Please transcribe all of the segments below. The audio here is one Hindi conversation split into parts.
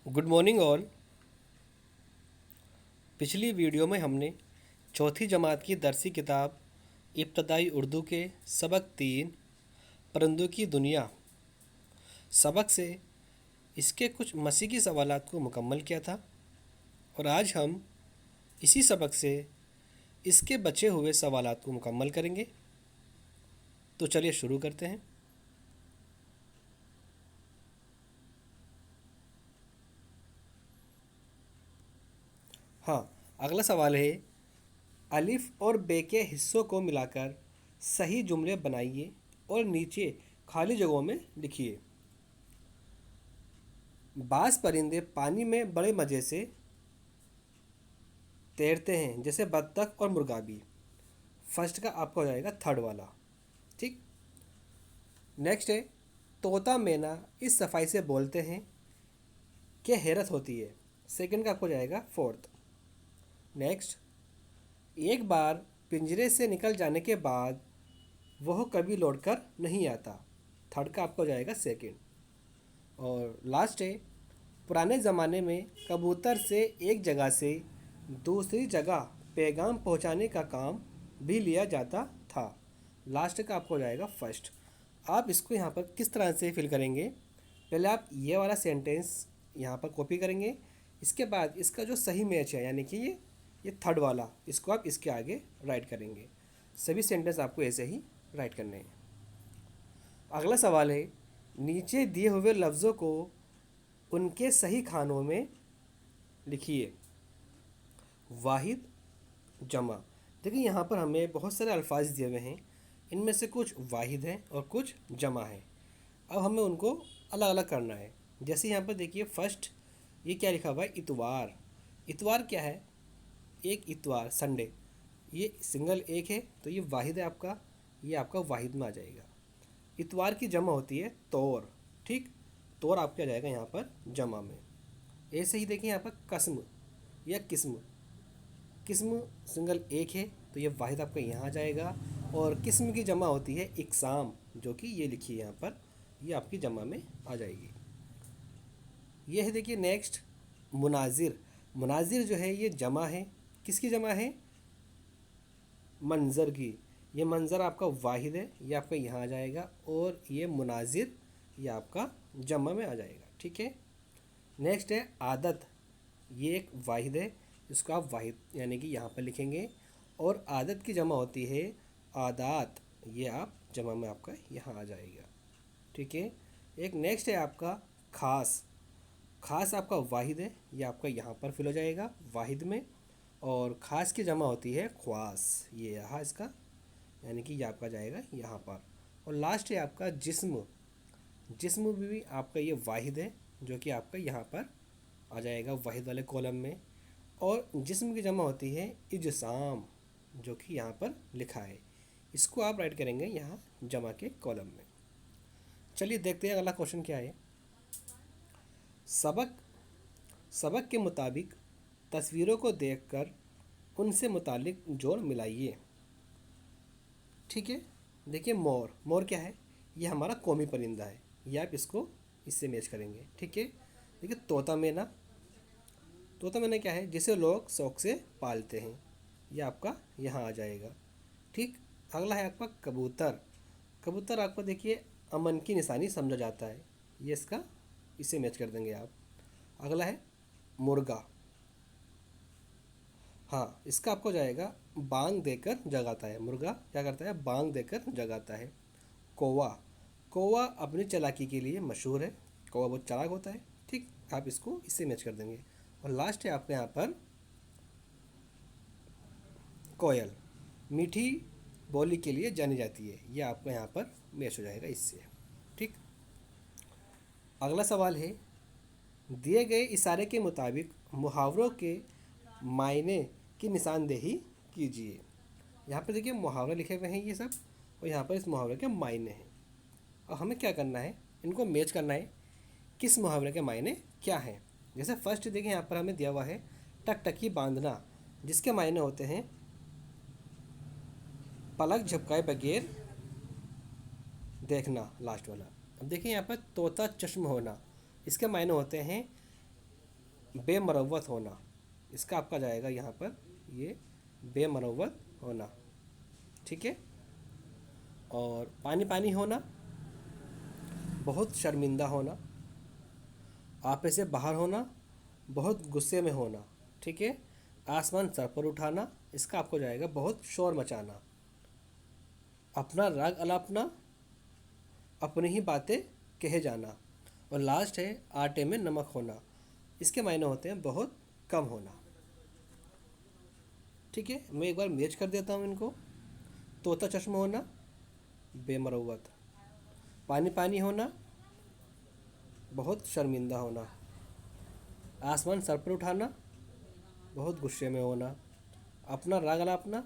Good morning all. पिछली वीडियो में हमने चौथी जमात की दरसी किताब इब्तदाई उर्दू के सबक 3 परिंदों की दुनिया सबक से इसके कुछ मसीकी सवालात को मुकम्मल किया था और आज हम इसी सबक से इसके बचे हुए सवालात को मुकम्मल करेंगे। तो चलिए शुरू करते हैं। हाँ, अगला सवाल है, अलिफ और बे के हिस्सों को मिलाकर सही जुमले बनाइए और नीचे खाली जगहों में लिखिए। बाज़ परिंदे पानी में बड़े मज़े से तैरते हैं, जैसे बत्तख और मुर्गा भी। फर्स्ट का आपका हो जाएगा थर्ड वाला। ठीक। नेक्स्ट है, तोता मैना इस सफाई से बोलते हैं कि हैरत होती है। सेकंड का आपको हो जाएगा फोर्थ। नेक्स्ट, एक बार पिंजरे से निकल जाने के बाद वह कभी लौटकर नहीं आता। थर्ड का आपको हो जाएगा सेकंड। और लास्ट है, पुराने ज़माने में कबूतर से एक जगह से दूसरी जगह पैगाम पहुंचाने का काम भी लिया जाता था। लास्ट का आपको हो जाएगा फर्स्ट। आप इसको यहाँ पर किस तरह से फिल करेंगे, पहले आप ये वाला सेंटेंस यहाँ पर कॉपी करेंगे। इसके बाद इसका जो सही मैच है, यानी कि ये थर्ड वाला, इसको आप इसके आगे राइट करेंगे। सभी सेंटेंस आपको ऐसे ही राइट करने हैं। अगला सवाल है, नीचे दिए हुए लफ्ज़ों को उनके सही खानों में लिखिए। वाहिद, जमा। देखिए यहाँ पर हमें बहुत सारे अल्फाज दिए हुए हैं, इनमें से कुछ वाहिद हैं और कुछ जमा है। अब हमें उनको अलग अलग करना है। जैसे यहाँ पर देखिए फर्स्ट, ये क्या लिखा हुआ है, इतवार। इतवार क्या है, एक इतवार, संडे। ये सिंगल एक है तो ये वाहिद है आपका, ये आपका वाहिद में आ जाएगा। इतवार की जमा होती है तौर। ठीक, तौर आपका आ जाएगा यहाँ पर जमा में। ऐसे ही देखिए यहाँ पर कस्म या किस्म। किस्म सिंगल एक है तो ये वाहिद आपका यहाँ आ जाएगा। और किस्म की जमा होती है इकसाम, जो कि ये लिखिए यहाँ पर, ये आपकी जमा में आ जाएगी। ये है देखिए नेक्स्ट, मुनाजिर। मुनाजिर जो है ये जमा है, किसकी जमा है, मंज़र की। ये मंज़र आपका वाहिद है, ये आपका यहाँ आ जाएगा। और ये मुनाजिर ये आपका जमा में आ जाएगा। ठीक है। नेक्स्ट है आदत। ये एक वाहिद है, इसको आप वाहिद यानी कि यहाँ पर लिखेंगे। और आदत की जमा होती है आदात, ये आप जमा में आपका यहाँ आ जाएगा। ठीक है। एक नेक्स्ट है आपका ख़ास। ख़ास आपका वाहिद है, ये आपका यहाँ पर फिल हो जाएगा वाहिद में। और ख़ास की जमा होती है ख्वास, ये यहाँ इसका, यानी कि ये आपका जाएगा यहाँ पर। और लास्ट है आपका जिस्म। जिस्म भी आपका ये वाहिद है, जो कि आपका यहाँ पर आ जाएगा वाहिद वाले कॉलम में। और जिस्म की जमा होती है इजसाम, जो कि यहाँ पर लिखा है। इसको आप राइट करेंगे यहाँ जमा के कॉलम में। चलिए देखते हैं अगला क्वेश्चन क्या है। सबक सबक के मुताबिक तस्वीरों को देखकर उनसे मुतालिक जोड़ मिलाइए। ठीक है। देखिए मोर। मोर क्या है, ये हमारा कौमी परिंदा है, ये आप इसको इससे मैच करेंगे। ठीक है। देखिए तोता मैना। तोता मैना क्या है, जिसे लोग शौक से पालते हैं, ये आपका यहाँ आ जाएगा। ठीक। अगला है आपका कबूतर। कबूतर आपको देखिए अमन की निशानी समझा जाता है, ये इसका इसे मैच कर देंगे आप। अगला है मुर्गा। हाँ, इसका आपको जाएगा बांग देकर जगाता है। मुर्गा क्या करता है, बांग देकर जगाता है। कौवा। कौवा अपनी चालाकी के लिए मशहूर है, कौवा बहुत चालाक होता है। ठीक, आप इसको इससे मैच कर देंगे। और लास्ट है आपके यहाँ पर कोयल। मीठी बोली के लिए जानी जाती है, ये आपका यहाँ पर मैच हो जाएगा इससे। ठीक। अगला सवाल है, दिए गए इशारे के मुताबिक मुहावरों के मायने की निशानदेही कीजिए। यहाँ पर देखिए मुहावरे लिखे हुए हैं ये सब, और यहाँ पर इस मुहावरे के मायने हैं। और हमें क्या करना है, इनको मैच करना है किस मुहावरे के मायने क्या हैं। जैसे फर्स्ट देखिए यहाँ पर हमें दिया हुआ है टकटकी बांधना, जिसके मायने होते हैं पलक झपकाए बगैर देखना, लास्ट वाला। अब देखिए यहाँ पर तोता चश्म होना, इसके मायने होते हैं बेमरवत होना, इसका आपका जाएगा यहाँ पर ये बेमरवत होना। ठीक है। और पानी पानी होना, बहुत शर्मिंदा होना। आपे से बाहर होना, बहुत गुस्से में होना। ठीक है। आसमान सर पर उठाना, इसका आपको जाएगा बहुत शोर मचाना। अपना राग अलापना, अपनी ही बातें कहे जाना। और लास्ट है आटे में नमक होना, इसके मायने होते हैं बहुत कम होना। ठीक है, मैं एक बार मैच कर देता हूँ इनको। तोता चश्मा होना, बेमरवत। पानी पानी होना, बहुत शर्मिंदा होना। आसमान सर पर उठाना, बहुत गुस्से में होना। अपना राग अलापना,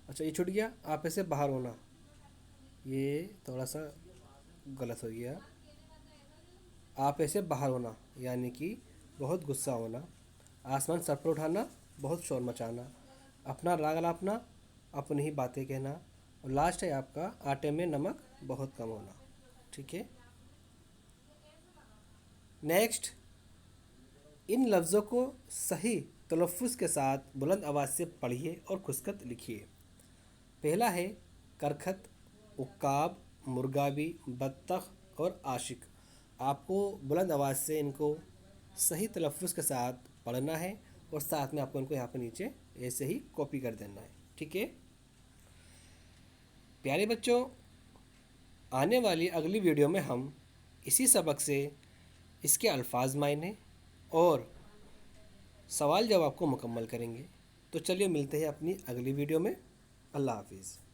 अच्छा ये छूट गया। आप ऐसे बाहर होना, ये थोड़ा सा गलत हो गया। आप ऐसे बाहर होना यानी कि बहुत गुस्सा होना। आसमान सर पर उठाना, बहुत शोर मचाना। अपना राग अलापना, अपनी ही बातें कहना। और लास्ट है आपका आटे में नमक बहुत कम होना। ठीक है। नेक्स्ट, इन लफ्ज़ों को सही तलफ़ुज़ के साथ बुलंद आवाज़ से पढ़िए और खुशखत लिखिए। पहला है करखत, उक्काब, मुर्गाबी, बत्तख और आशिक। आपको बुलंद आवाज़ से इनको सही तलफ़ुज़ के साथ पढ़ना है और साथ में आपको इनको यहाँ पर नीचे ऐसे ही कॉपी कर देना है। ठीक है। प्यारे बच्चों, आने वाली अगली वीडियो में हम इसी सबक से इसके अल्फाज मायने और सवाल जवाब को मुकम्मल करेंगे। तो चलिए मिलते हैं अपनी अगली वीडियो में। अल्लाह हाफिज़।